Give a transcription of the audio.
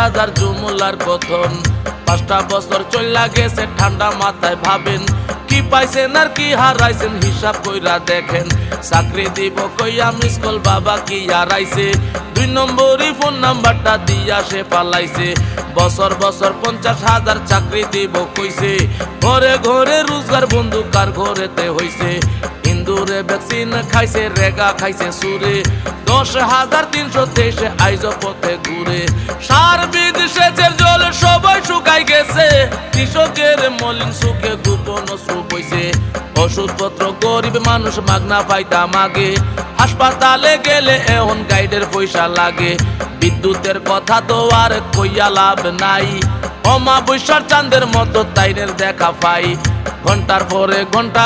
রাজার জুমুলার কথন। 5টা বছর চইলা গেছে ঠান্ডা মাথায় ভাবেন, কি পাইছেন আর কি হারাইছেন হিসাব কইরা দেখেন। চাকরি দিব কইয়া মিস কল বাবা কি হারাইছে, 2 নম্বরই ফোন নাম্বারটা দিয়া সে পালাইছে। বছর বছর 50,000 চাকরি দিব কইছে, ঘরে ঘরে রোজগার বন্ধু কার ঘরেতে হইছে। হিন্দুরে ভ্যাকসিন খাইছে, রেগা খাইছে সুরে, 10,323 আইজ পথে ঘুরে। সার বীজ সেচের জল সবাই শুকাই গেছে, কৃষকের মলিন সুখে গোপন অশ্রু বইছে। ওষুধপত্র গরিব মানুষ মাগনা পাইতা মাগে, হাসপাতালে গেলে এখন গাইডের পয়সা লাগে। বিদ্যুতের কথা তো আর কইয়া লাভ নাই, অমাবস্যার চাঁদের মতো তাইনের দেখা পাই। ঘন্টার পরে ঘন্টা